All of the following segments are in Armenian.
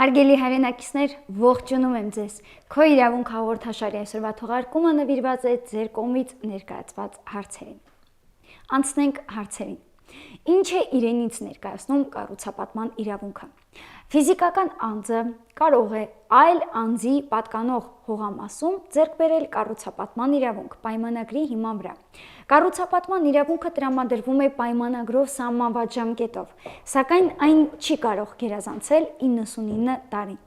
Հարգելի հայրենակիցներ, ողջունում եմ ձեզ։ Քո իրավունք հաղորդաշարի այսօրվա թողարկումը նվիրված է ձեր կողմից ներկայացված հարցերին։ Անցնենք հարցերին։ Ինչ է իրենից ներկայացնում կառուցապատման իրավունքը։ Ֆիզիկական անձը կարող է այլ անձի պատկանող հողամասում ձեռք բերել կառուցապատման իրավունք պայմանագրի հիման վրա։ Կառուցապատման իրավունքը տրամադրվում է պայմանագրով սահմանված ժամկետով, սակայն այն չի կարող գերազանցել 99 տարի։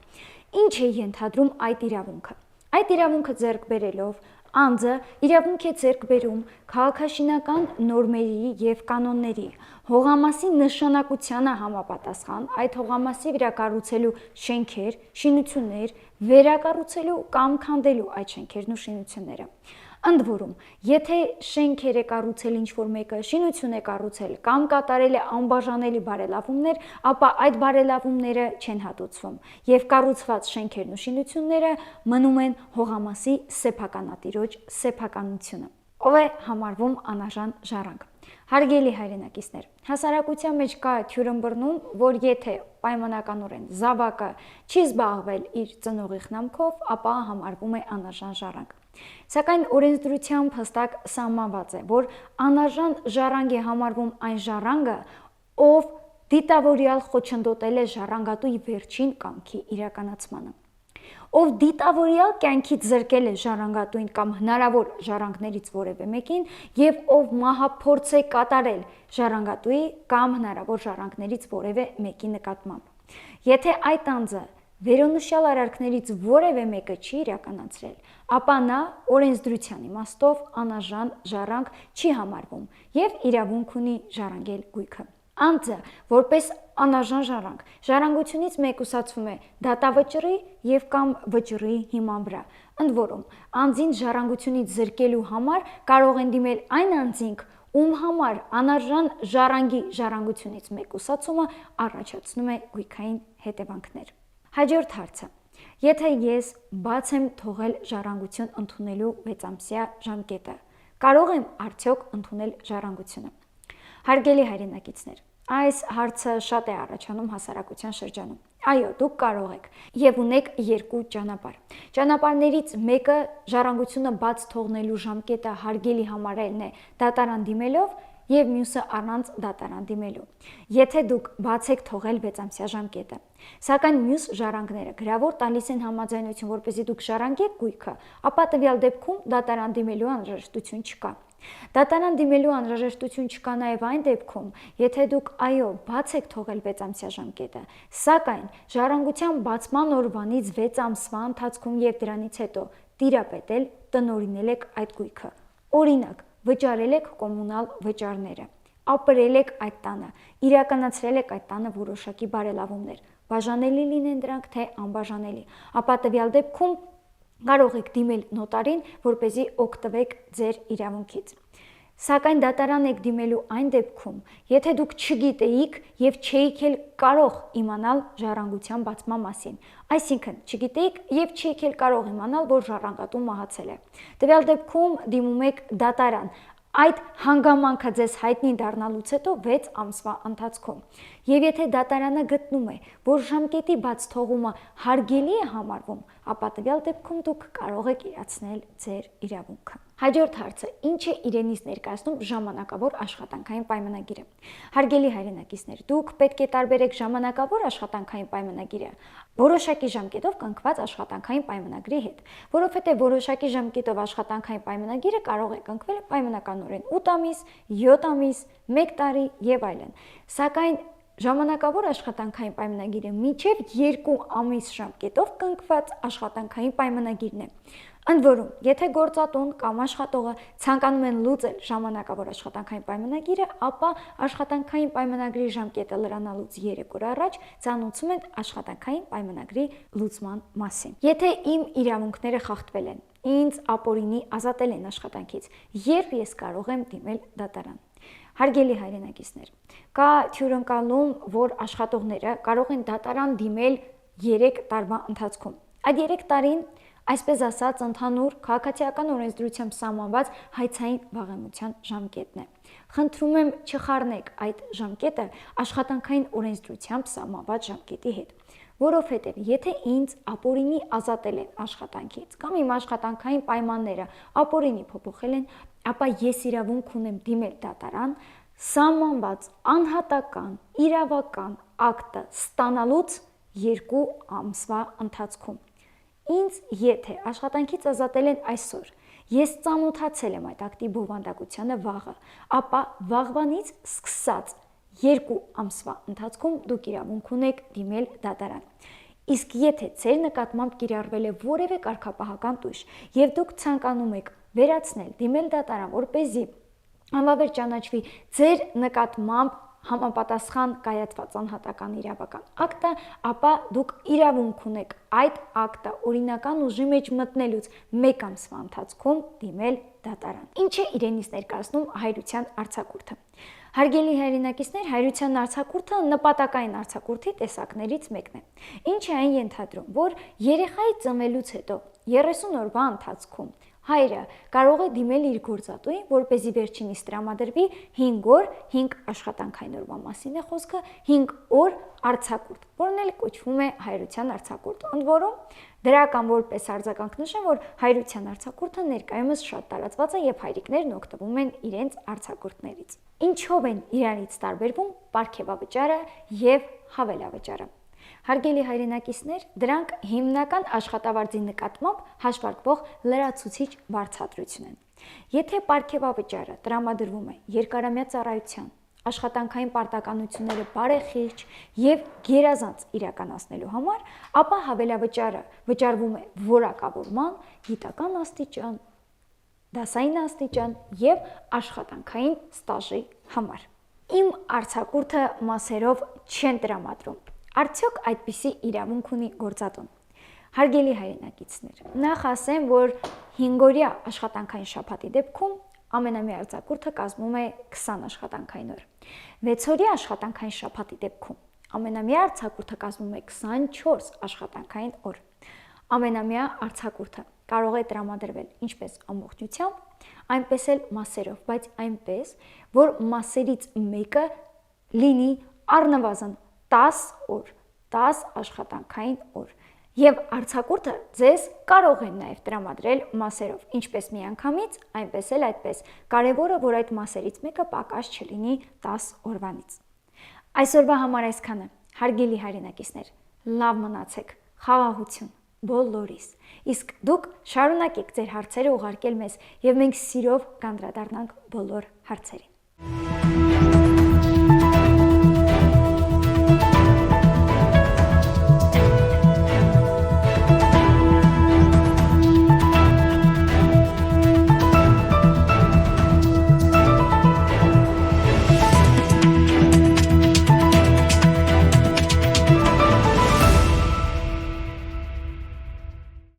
Ինչ է ենթադրում այդ իրավունքը։ Այդ իրավունքը ձեռք բերելով անձը իրավունք է ձեռք բերում քաղաքաշինական նորմերի և կանոնների, հողամասի նշանակությանը համապատասխան այդ հողամասի վրա կառուցելու շենքեր, շինություններ, վերակառուցելու կամ քանդելու այդ շենքերն ու շինությունները։ Ընդ որում, եթե շենքեր է կառուցել ինչ-որ մեկը, շինություն է կառուցել կամ կատարել է անբաժանելի բարելավումներ, ապա այդ բարելավումները չեն հատուցվում և կառուցված շենքերն ու շինությունները մնում են հողամասի սեփականատիրոջ սեփականությունը, ով է համարվում անարժան ժառանգ։ Հարգելի հայրենակիցներ, հասարակության մեջ կա թյուրըմբռնում, որ եթե պայմանականորեն զավակը չի զբաղվել իր ծնողի խնամքով, ապա համարվում է անարժան ժառանգ։ Սակայն օրենսդրությամբ հստակ սահմանված է, որ անարժան ժառանգ է համարվում այն ժառանգը, ով դիտավորյալ խոչընդոտել է ժառանգատուի վերջին կամքի իրականացմանը, ով դիտավորյալ կյանքից զրկել է ժառանգատուին կամ հնարավոր ժառանգներից որևէ մեկին և ով մահափորձ է կատարել ժառանգատուի կամ հնարավոր ժառանգներից որևէ մեկի նկատմամբ։ Եթե այդ անձը վերոնշյալ արարքներից որևէ մեկը չի իրականացրել, ապա նա օրենսդրության իմաստով անարժան ժառանգ չի համարվում և իրավունք ունի ժառանգել գույքը։ Անձը, որպես անարժան ժառանգ, ժառանգությունից մեկուսացվում է դատավճռի և կամ վճռի հիման վրա։ Ընդ որում, անձին ժառանգությունից զրկելու համար կարող են դիմել այն անձինք, ում համար անարժան ժառանգի ժառանգությունից մեկուսացումը առաջացնում է գույքային հետևանքներ։ Հաջորդ հարցը. եթե ես բաց եմ թողել ժառանգություն ընդունելու 6-ամսյա ժամկետը, կարող եմ արդյոք ընդունել ժառանգությունը։ Հարգելի հայրենակիցներ, այս հարցը շատ է առաջանում հասարակության շրջանում։ Այո, դուք կարող եք և ունեք երկու ճանապարհ։ Ճանապարհներից մեկը ժառանգությունը բաց թողնելու ժամկետը հարգելի համարելն է դատարան դիմելով և մյուսը առանց դատարան դիմելու, եթե դուք բաց եք թողել 6-ամսյա ժամկետը։ Սակայն մյուս ժառանգները գրավոր տալիս են համաձայնություն, որպեսզի դուք ժառանգեք գույքը, ապա տվյալ դեպքում դատարան դիմելու անհրաժեշտություն չկա։ Դատարան դիմելու անհրաժեշտություն չկա նաև այն դեպքում, եթե դուք բաց եք թողել 6-ամսյա ժամկետը, սակայն ժառանգության բացման օրվանից 6 ամսվա ընթացքում և դրանից հետո տիրապետել, տնօրինել եք այդ գույքը։ Օրինակ, վճարել եք կոմունալ վճարները, ապրել եք այդ տանը, իրականացրել եք այդ տանը որոշակի բարելավումներ, բաժանելի լինեն դրանք, թե անբաժանելի, ապա տվյալ դեպքում կարող եք դիմել նոտարին, որպեսզի օգտվեք ձեր իրավունքից։ Սակայն դատարան եք դիմելու այն դեպքում, եթե դուք չգիտեիք և չէիք էլ կարող իմանալ ժառանգության բացման մասին, այսինքն չգիտեիք և չէիք էլ կարող իմանալ, որ ժառանգատու մահացել է։ Տվյալ դեպքում դիմում եք դատարան, այդ հանգամանքը ձեզ հայտնի դառնալուց հետո 6 ամսվա ընթացքում։ Եվ եթե դատարանը գտնում է, որ ժամկետի բաց թողումը հարգելի է համարվում, ապա տվյալ դեպքում դուք կարող եք իրացնել ձեր իրավունքը։ Հաջորդ հարցը. ինչ է իրենից ներկայացնում ժամանակավոր աշխատանքային պայմանագիրը։ Հարգելի հայրենակիցներ, դուք պետք է տարբերեք ժամանակավոր աշխատանքային պայմանագիրը որոշակի ժամկետով կնքված աշխատանքային պայմանագրի հետ, որովհետև որոշակի ժամկետով աշխատանքային պայմանագիրը կարող է կնքվել պայմանականորեն 8 ամիս, 7 ամիս, 1 տարի և այլն։ Սակայն ժամանակավոր աշխատանքային պայմանագիրը մինչև 2 ամիս ժամկետով կնքված աշխատանքային պայմանագիրն է։ Ընդ որում, եթե գործատուն կամ աշխատողը ցանկանում են լուծել ժամանակավոր աշխատանքային պայմանագիրը, ապա աշխատանքային պայմանագրի ժամկետը լրանալուց 3 օր առաջ ծանոթացում են աշխատանքային պայմանագրի լուծման մասին։ Եթե իմ իրավունքները խախտվել են, ինձ ապօրինի ազատել են աշխատանքից, երբ ես կարող եմ դիմել դատարան։ Հարգելի հայրենակիցներ, կա թյուրընկալում, որ աշխատողները կարող են դատարան դիմել 3 տարվա ընթացքում։ Այդ 3 տարին, այսպես ասած, ընդհանուր քաղաքացիական օրենսդրությամբ սահմանված հայցային վաղեմության ժամկետն է։ Խնդրում եմ չխառնեք այդ ժամկետը աշխատանքային օրենսդրությամբ սահմանված ժամկետի հետ, որովհետև եթե ինձ ապօրինի ազատել են աշխատանքից կամ իմ աշխատանքային պայմանները ապօրինի փոփոխել են, ապա ես իրավունք ունեմ դիմել դատարան սահմանված անհատական իրավական ակտը ստանալուց 2 ամսվա ընթացքում։ Ինձ եթե աշխատանքից ազատել են այսօր, ես ծանոթացել եմ այդ ակտի բովանդակությանը վաղը, ապա վաղվանից սկսած 2 ամսվա ընթացքում դուք իրավունք ունեք դիմել դատարան։ Իսկ եթե ձեր նկատմամբ կիրառվել է որևէ կարգապահական տույժ եւ դուք ցանկանում եք վերացնել դիմել դատարան, որպեսզի անվավեր ճանաչվի ձեր նկատմամբ համապատասխան կայացված անհատական իրավական ակտը, ապա դուք իրավունք ունեք այդ ակտը օրինական ուժի մեջ մտնելուց 1 ամսվա ընթացքում դիմել դատարան։ Ինչ է իրենից ներկայացնում հայրության արձակուրդը։ Հարգելի հայրենակիցներ, հայրության արձակուրդը նպատակային արձակուրդի տեսակներից մեկն է, ինչը այն ենթադրում, որ երեխայի ծնվելուց հետո 30 օրվա ընթացքում հայրը կարող է դիմել իր գործատուին, որպեսզի վերջինիս տրամադրվի 5 օր, 5 աշխատանքային օրվա մասին է խոսքը, 5 օր արձակուրդ, որն էլ կոչվում է հայրության արձակուրդ։ Ընդ որում, դրական որպես արձագանք նշեմ, որ հայրության արձակուրդը ներկայումս շատ տարածված է եւ հայրիկներն օգտվում են իրենց արձակուրդներից։ Ինչով են իրանից տարբերվում պարգևավճարը եւ հավելավճարը։ Հարգելի հայրենակիցներ, դրանք հիմնական աշխատավարձի նկատմամբ հաշվարկվող լրացուցիչ վարձատրություն են։ Եթե պարգևավճարը տրամադրվում է երկարամյա ծառայության, աշխատանքային պարտականությունները բարեխիղճ եւ գերազանց իրականացնելու համար, ապա հավելավճարը վճարվում է որակավորման, գիտական աստիճան, դասային աստիճան եւ աշխատանքային ստաժի համար։ Իմ արձակուրդը մասերով չեն տրամադրում։ Արդյոք այդպիսի իրավունք ունի գործատուն։ Հարգելի հայրենակիցներ, նախ ասեմ, որ 5-օրյա աշխատանքային շաբաթի դեպքում ամենամյա արձակուրդը կազմում է 20 աշխատանքային օր։ 6-օրյա աշխատանքային շաբաթի դեպքում ամենամյա արձակուրդը կազմում է 24 աշխատանքային օր։ Ամենամյա արձակուրդը կարող է տրամադրվել ինչպես ամբողջությամբ, այնպես էլ մասերով, բայց այնպես, որ մասերից մեկը լինի առնվազն 10 օր, 10 աշխատանքային օր։ Եվ արձակուրդը ձեզ կարող են նաև տրամադրել մասերով, ինչպես միանգամից, այնպես էլ այդպես։ Կարևորը, որ այդ մասերից մեկը պակաս չլինի 10 օրվանից։ Այսօրվա համար այսքանը։ Հարգելի հայրենակիցներ, լավ մնացեք, խաղաղություն բոլորիս։ Իսկ դուք շարունակեք ձեր հարցերը ուղարկել մեզ, եւ մենք սիրով կանդրադառնանք բոլոր հարցերին։